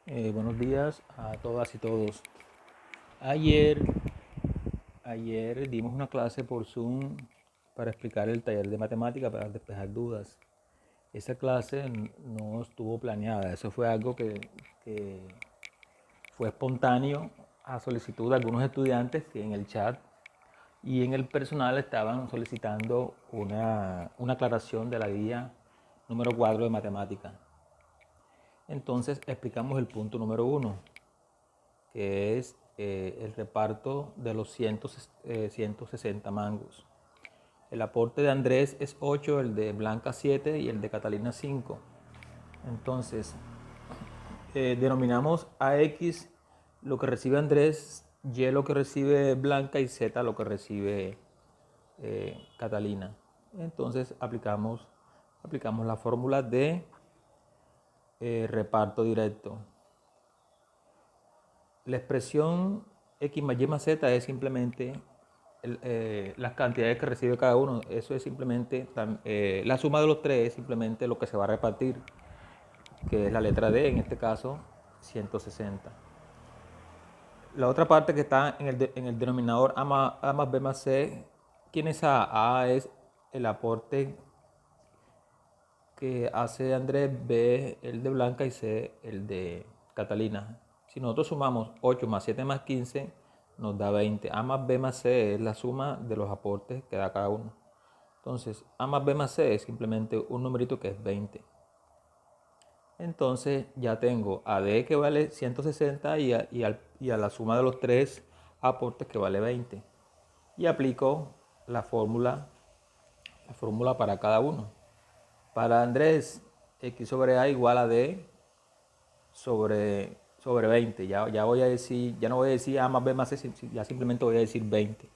Buenos días a todas y todos. Ayer, ayer dimos una clase por Zoom para explicar el taller de matemática para despejar dudas. Esa clase no estuvo planeada, eso fue algo que fue espontáneo a solicitud de algunos estudiantes que en el chat y en el personal estaban solicitando una aclaración de la guía número 4 de matemática. Entonces explicamos el punto número 1, que es el reparto de los 160 mangos. El aporte de Andrés es 8, el de Blanca 7 y el de Catalina 5. Entonces, denominamos a X lo que recibe Andrés, Y lo que recibe Blanca y Z lo que recibe Catalina. Entonces aplicamos la fórmula de reparto directo. La expresión X más Y más Z es simplemente las cantidades que recibe cada uno. Eso es simplemente, la suma de los tres es simplemente lo que se va a repartir, que es la letra D, en este caso 160. La otra parte que está en el denominador A más B más C, ¿quién es A? A es el aporte que hace Andrés, B el de Blanca y C el de Catalina. Si nosotros sumamos 8 más 7 más 15, nos da 20. A más B más C es la suma de los aportes que da cada uno. Entonces, A más B más C es simplemente un numerito que es 20. Entonces ya tengo a D que vale 160 y a la suma de los tres aportes que vale 20. Y aplico la fórmula para cada uno. Para Andrés, X sobre A igual a D sobre 20. Ya voy a decir, ya no voy a decir A más B más C, ya simplemente voy a decir 20.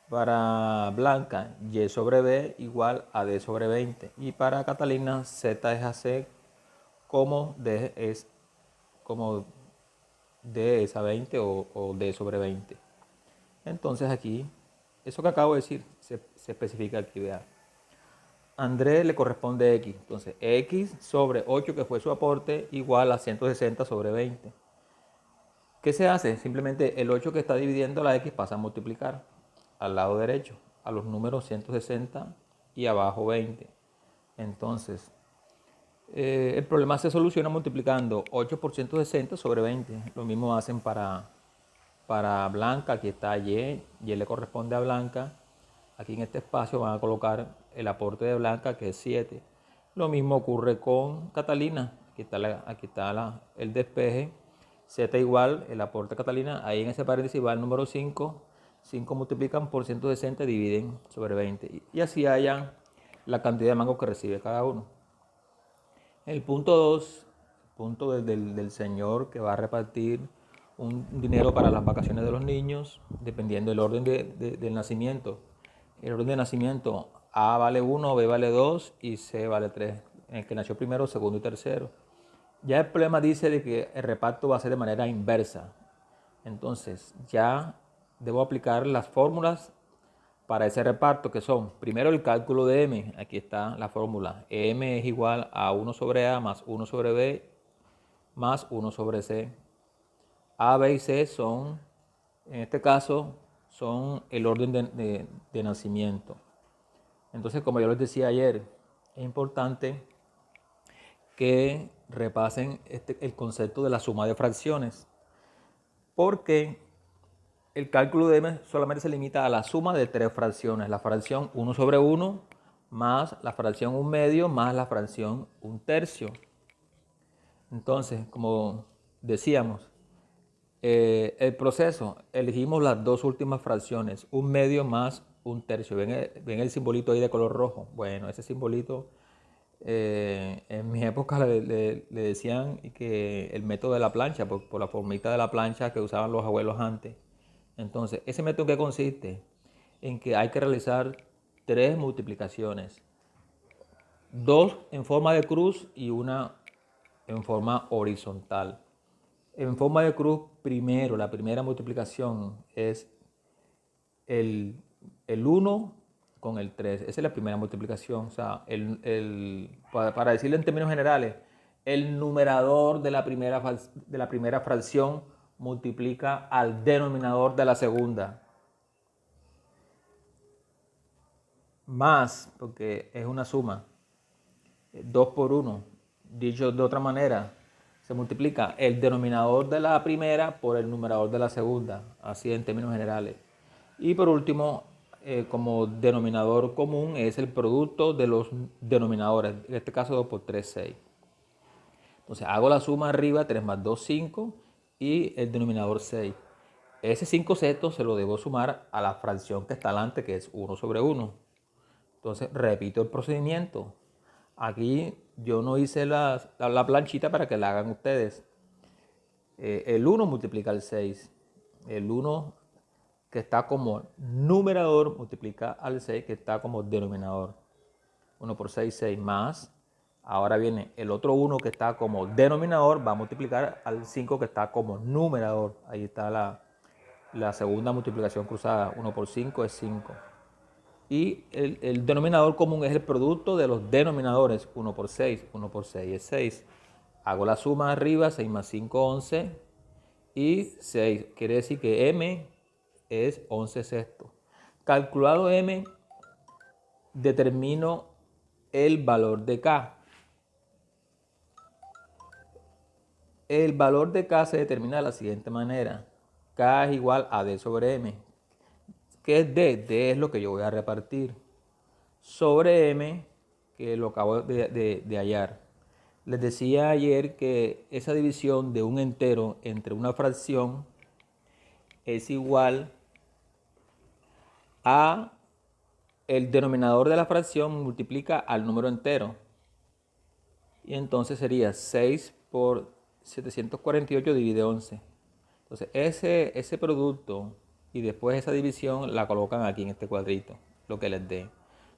Para Blanca, Y sobre B igual a D sobre 20. Y para Catalina, Z es a C como como D es a 20 o D sobre 20. Entonces aquí, eso que acabo de decir, se especifica aquí, vea. Andrés le corresponde X. Entonces, X sobre 8, que fue su aporte, igual a 160 sobre 20. ¿Qué se hace? Simplemente el 8 que está dividiendo la X pasa a multiplicar al lado derecho, a los números 160 y abajo 20. Entonces, el problema se soluciona multiplicando 8 por 160 sobre 20. Lo mismo hacen para Blanca, aquí está Y le corresponde a Blanca. Aquí en este espacio van a colocar el aporte de Blanca, que es 7. Lo mismo ocurre con Catalina. Aquí está el despeje. Z igual, el aporte de Catalina. Ahí en ese paréntesis va el número 5. 5 multiplican por 160, dividen sobre 20. Y así hayan la cantidad de mangos que recibe cada uno. El punto 2, el punto del señor que va a repartir un dinero para las vacaciones de los niños, dependiendo del orden del nacimiento. El orden de nacimiento, A vale 1, B vale 2 y C vale 3. En el que nació primero, segundo y tercero. Ya el problema dice de que el reparto va a ser de manera inversa. Entonces ya debo aplicar las fórmulas para ese reparto, que son primero el cálculo de M. Aquí está la fórmula. M es igual a 1 sobre A más 1 sobre B más 1 sobre C. A, B y C son, en este caso, son el orden de nacimiento. Entonces, como yo les decía ayer, es importante que repasen el concepto de la suma de fracciones, porque el cálculo de M solamente se limita a la suma de tres fracciones. La fracción 1 sobre 1 más la fracción 1 medio más la fracción 1 tercio. Entonces, como decíamos, el proceso, elegimos las dos últimas fracciones, 1 medio más 1 tercio. ¿Ven el simbolito ahí de color rojo? Bueno, ese simbolito en mi época le decían que el método de la plancha, por la formita de la plancha que usaban los abuelos antes. Entonces, ¿ese método qué consiste? En que hay que realizar tres multiplicaciones, dos en forma de cruz y una en forma horizontal. En forma de cruz, primero, la primera multiplicación es el, el 1 con el 3. Esa es la primera multiplicación. O sea, para decirlo en términos generales, el numerador de la primera fracción multiplica al denominador de la segunda. Más, porque es una suma, 2 por 1. Dicho de otra manera, se multiplica el denominador de la primera por el numerador de la segunda, así en términos generales. Y por último, como denominador común es el producto de los denominadores, en este caso 2 por 3, 6. Entonces hago la suma arriba, 3 más 2, 5, y el denominador 6. Ese 5 sextos se lo debo sumar a la fracción que está delante, que es 1 sobre 1. Entonces repito el procedimiento. Aquí yo no hice la planchita para que la hagan ustedes. El 1 multiplica el 6. El 1 que está como numerador multiplica al 6 que está como denominador. 1 por 6, 6 más. Ahora viene el otro 1 que está como denominador, va a multiplicar al 5 que está como numerador. Ahí está la segunda multiplicación cruzada. 1 por 5 es 5. Y el denominador común es el producto de los denominadores. 1 por 6, 1 por 6 es 6. Hago la suma arriba, 6 más 5, 11. Y 6, quiere decir que m es 11 sextos. Calculado m, determino el valor de k. El valor de k se determina de la siguiente manera. K es igual a d sobre m. ¿Qué es d? D es lo que yo voy a repartir. Sobre m, que lo acabo de hallar. Les decía ayer que esa división de un entero entre una fracción es igual a el denominador de la fracción multiplica al número entero. Y entonces sería 6 por 748 divide 11. Entonces ese producto y después esa división la colocan aquí en este cuadrito, lo que les dé.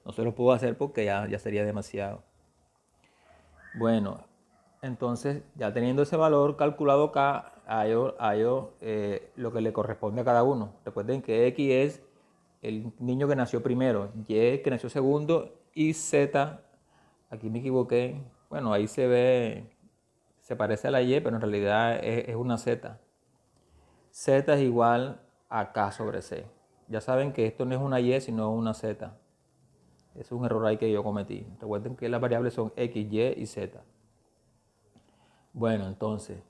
No se lo puedo hacer porque ya sería demasiado. Bueno, entonces ya teniendo ese valor calculado acá, hallo lo que le corresponde a cada uno. Recuerden que X es el niño que nació primero, Y que nació segundo y Z, aquí me equivoqué, bueno, ahí se ve, se parece a la Y, pero en realidad es una Z. Z es igual a K sobre C. Ya saben que esto no es una Y, sino una Z. Es un error ahí que yo cometí. Recuerden que las variables son X, Y y Z. Bueno, entonces,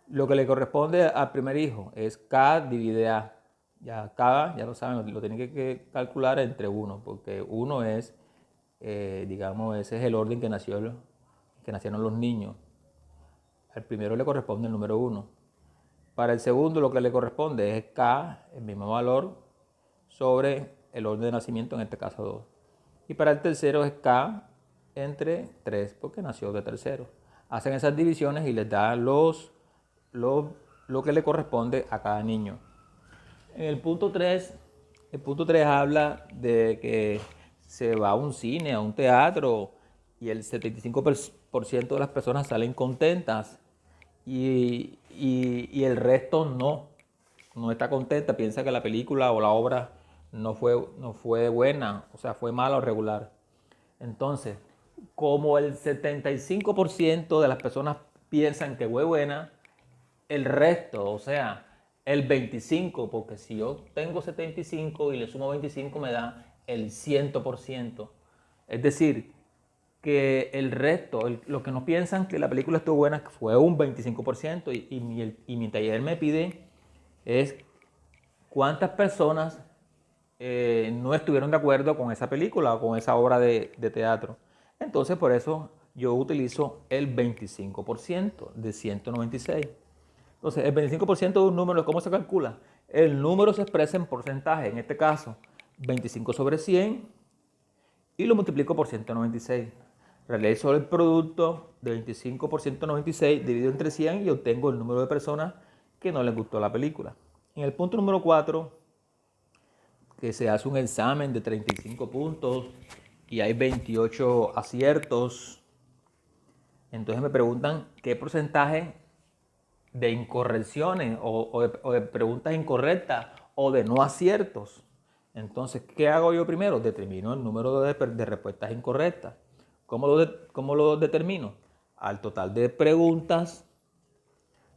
lo que le corresponde al primer hijo es K divide A. Ya K, ya lo saben, lo tienen que calcular entre 1, porque 1 es, digamos, ese es el orden que nacieron los niños. Al primero le corresponde el número 1. Para el segundo lo que le corresponde es K, el mismo valor, sobre el orden de nacimiento, en este caso 2. Y para el tercero es K entre 3, porque nació de tercero. Hacen esas divisiones y les da lo que le corresponde a cada niño. En el punto 3 habla de que se va a un cine, a un teatro, y el 75% de las personas salen contentas y el resto no está contenta, piensa que la película o la obra no fue buena, o sea, fue mala o regular. Entonces, como el 75% de las personas piensan que fue buena, el resto, o sea, el 25%, porque si yo tengo 75 y le sumo 25 me da el 100%. Es decir, que el resto, los que no piensan que la película estuvo buena, fue un 25%. Y mi taller me pide es cuántas personas no estuvieron de acuerdo con esa película o con esa obra de teatro. Entonces, por eso yo utilizo el 25% de 196. Entonces, el 25% de un número, ¿cómo se calcula? El número se expresa en porcentaje, en este caso, 25 sobre 100, y lo multiplico por 196. Realizo el producto de 25 por 196 dividido entre 100 y obtengo el número de personas que no les gustó la película. En el punto número 4, que se hace un examen de 35 puntos y hay 28 aciertos, entonces me preguntan qué porcentaje de incorrecciones o de preguntas incorrectas o de no aciertos. Entonces, ¿qué hago yo primero? Determino el número de respuestas incorrectas. ¿Cómo lo determino? al total de preguntas.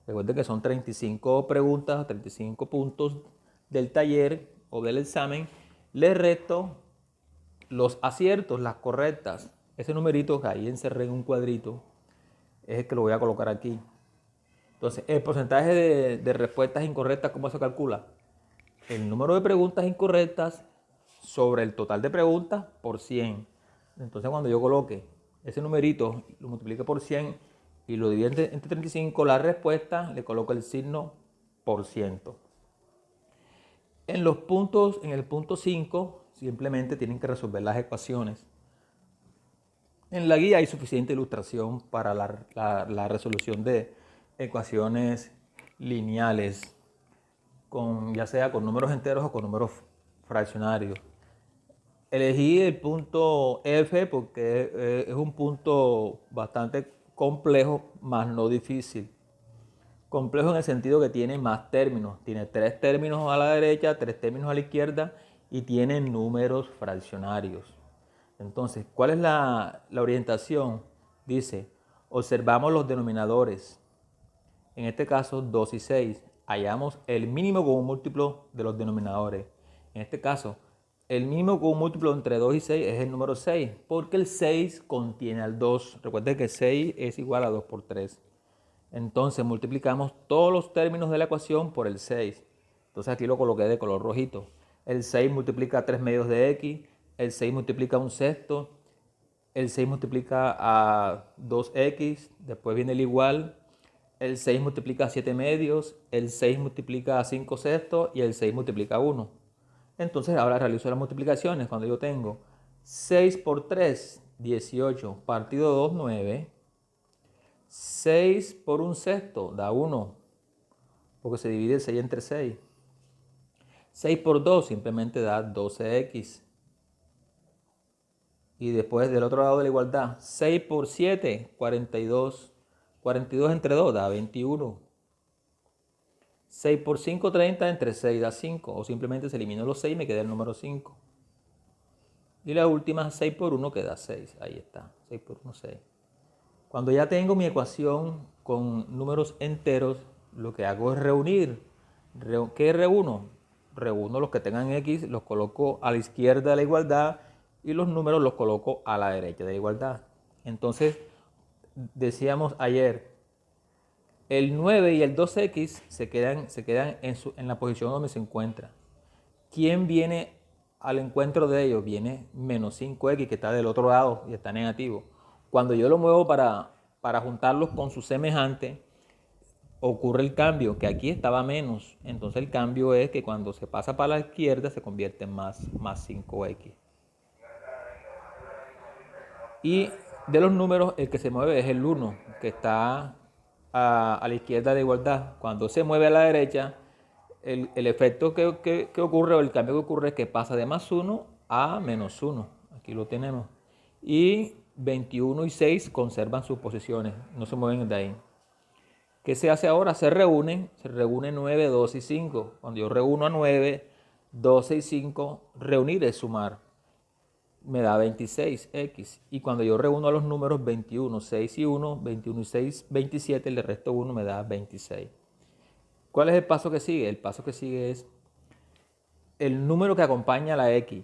Recuerden que son 35 preguntas, 35 puntos del taller o del examen. Le resto los aciertos, las correctas. Ese numerito que ahí encerré en un cuadrito es el que lo voy a colocar aquí. Entonces, el porcentaje de respuestas incorrectas, ¿cómo se calcula? El número de preguntas incorrectas sobre el total de preguntas por 100. Entonces, cuando yo coloque ese numerito, lo multiplique por 100 y lo divide entre 35, la respuesta le coloco el signo por ciento. En los puntos, en el punto 5, simplemente tienen que resolver las ecuaciones. En la guía hay suficiente ilustración para la resolución de ecuaciones lineales, ya sea con números enteros o con números fraccionarios. Elegí el punto F porque es un punto bastante complejo, más no difícil. Complejo en el sentido que tiene más términos. Tiene 3 términos a la derecha, 3 términos a la izquierda y tiene números fraccionarios. Entonces, ¿cuál es la orientación? Dice, observamos los denominadores. En este caso, 2 y 6. Hallamos el mínimo común múltiplo de los denominadores. En este caso, el mínimo común múltiplo entre 2 y 6 es el número 6, porque el 6 contiene al 2. Recuerden que 6 es igual a 2 por 3. Entonces multiplicamos todos los términos de la ecuación por el 6. Entonces aquí lo coloqué de color rojito. El 6 multiplica 3 medios de x, el 6 multiplica un sexto, el 6 multiplica a 2x, después viene el igual, el 6 multiplica a 7 medios, el 6 multiplica a 5 sextos y el 6 multiplica a 1. Entonces ahora realizo las multiplicaciones. Cuando yo tengo 6 por 3, 18, partido 2, 9. 6 por un sexto da 1, porque se divide el 6 entre 6. 6 por 2 simplemente da 12x. Y después del otro lado de la igualdad, 6 por 7, 42. 42 entre 2 da 21. 6 por 5, 30, entre 6 da 5. O simplemente se eliminó los 6 y me queda el número 5. Y la última, 6 por 1, que da 6. Ahí está, 6 por 1, 6. Cuando ya tengo mi ecuación con números enteros, lo que hago es reunir. ¿Qué reúno? Reúno los que tengan x, los coloco a la izquierda de la igualdad y los números los coloco a la derecha de la igualdad. Entonces, decíamos ayer, el 9 y el 2x se quedan en la posición donde se encuentra. ¿Quién viene al encuentro de ellos? Viene menos 5x, que está del otro lado y está negativo. Cuando yo lo muevo para juntarlos con su semejante, ocurre el cambio, que aquí estaba menos. Entonces el cambio es que cuando se pasa para la izquierda se convierte en más 5x. Y de los números, el que se mueve es el 1, que está a la izquierda de igualdad. Cuando se mueve a la derecha, el efecto que ocurre, o el cambio que ocurre, es que pasa de más 1 a menos 1. Aquí lo tenemos. Y 21 y 6 conservan sus posiciones, no se mueven de ahí. ¿Qué se hace ahora? Se reúnen 9, 2 y 5. Cuando yo reúno a 9, 12 y 5, reunir es sumar. Me da 26x. Y cuando yo reúno a los números 21, 6 y 1, 21 y 6, 27, le resto 1, me da 26. ¿Cuál es el paso que sigue? El paso que sigue es el número que acompaña a la x.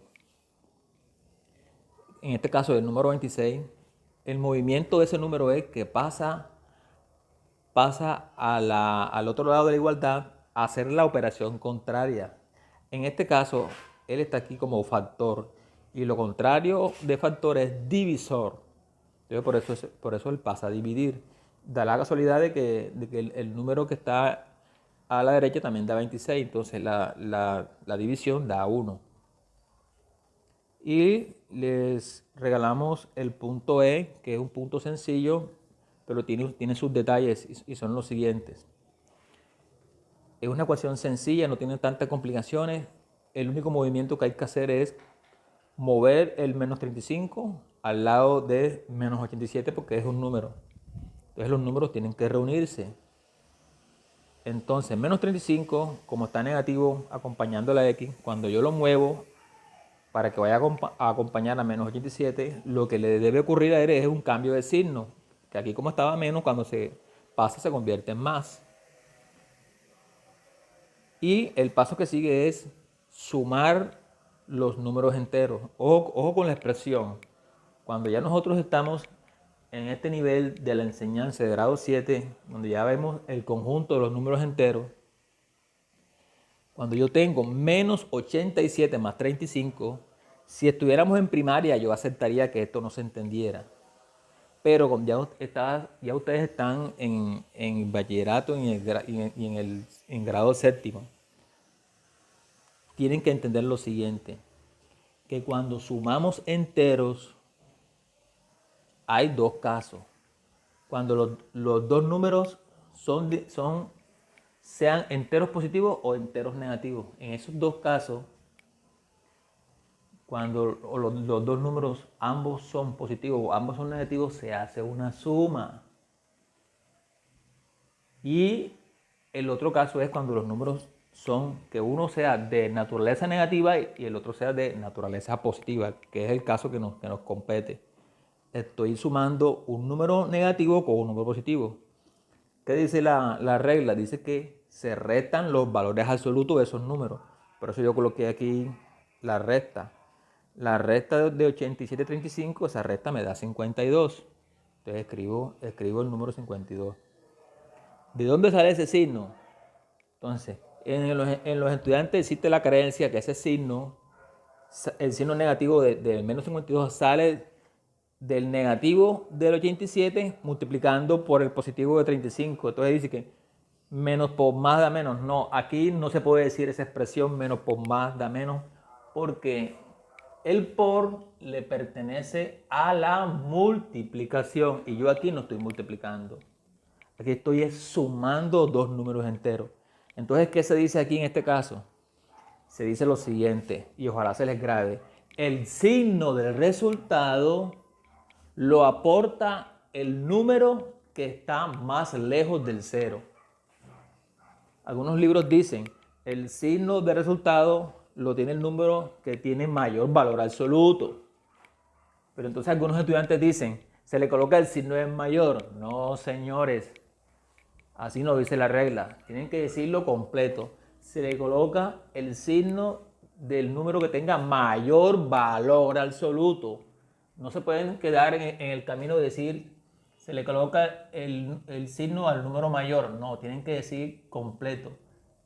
En este caso, el número 26, el movimiento de ese número es que pasa al otro lado de la igualdad a hacer la operación contraria. En este caso, él está aquí como factor y lo contrario de factor es divisor. Entonces, por eso él pasa a dividir. Da la casualidad de que el número que está a la derecha también da 26, entonces la división da 1. Y les regalamos el punto E, que es un punto sencillo, pero tiene sus detalles y son los siguientes. Es una ecuación sencilla, no tiene tantas complicaciones. El único movimiento que hay que hacer es mover el menos 35 al lado de menos 87 porque es un número. Entonces los números tienen que reunirse. Entonces menos 35, como está negativo acompañando la x, cuando yo lo muevo para que vaya a acompañar a menos 87, lo que le debe ocurrir a él es un cambio de signo, Que aquí como estaba menos, cuando se pasa se convierte en más. Y el paso que sigue es sumar los números enteros. Ojo con la expresión. Cuando ya nosotros estamos en este nivel de la enseñanza de grado 7, donde ya vemos el conjunto de los números enteros, cuando yo tengo menos 87 más 35, si estuviéramos en primaria yo aceptaría que esto no se entendiera. Pero como ya ustedes están en bachillerato y en grado séptimo, tienen que entender lo siguiente, que cuando sumamos enteros hay dos casos. Cuando los dos números sean enteros positivos o enteros negativos. En esos dos casos, cuando los dos números ambos son positivos o ambos son negativos, se hace una suma. Y el otro caso es cuando los números son que uno sea de naturaleza negativa y el otro sea de naturaleza positiva, que es el caso que nos compete. Estoy sumando un número negativo con un número positivo. ¿Qué dice la regla? Dice que se restan los valores absolutos de esos números. Por eso yo coloqué aquí la resta. La resta de 87,35, esa resta me da 52. Entonces escribo el número 52. ¿De dónde sale ese signo? Entonces, en los estudiantes existe la creencia que ese signo, el signo negativo del menos 52 sale del negativo del 87 multiplicando por el positivo de 35. Entonces dice que menos por más da menos. No, aquí no se puede decir esa expresión menos por más da menos porque el por le pertenece a la multiplicación y yo aquí no estoy multiplicando. Aquí estoy sumando dos números enteros. Entonces, ¿qué se dice aquí en este caso? Se dice lo siguiente, y ojalá se les grabe. El signo del resultado lo aporta el número que está más lejos del cero. Algunos libros dicen, el signo de resultado lo tiene el número que tiene mayor valor absoluto. Pero entonces algunos estudiantes dicen, se le coloca el signo de mayor. No, señores, así no dice la regla. Tienen que decirlo completo. Se le coloca el signo del número que tenga mayor valor absoluto. No se pueden quedar en el camino de decir, se le coloca el signo al número mayor. No, tienen que decir completo.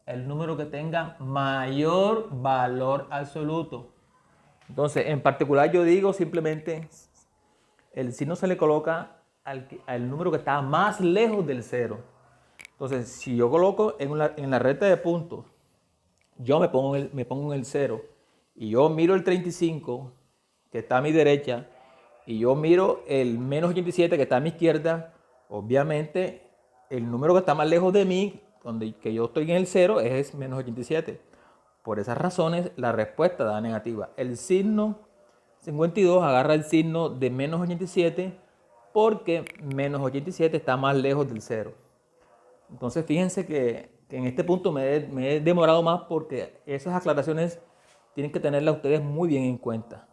El número que tenga mayor valor absoluto. Entonces, en particular yo digo simplemente, el signo se le coloca al número que está más lejos del cero. Entonces, si yo coloco en la recta de puntos, yo me pongo en el 0 y yo miro el 35 que está a mi derecha y yo miro el menos 87 que está a mi izquierda, obviamente el número que está más lejos de mí, que yo estoy en el 0, es menos 87. Por esas razones la respuesta da negativa. El signo 52 agarra el signo de menos 87 porque menos 87 está más lejos del 0. Entonces fíjense que en este punto me he demorado más porque esas aclaraciones tienen que tenerlas ustedes muy bien en cuenta.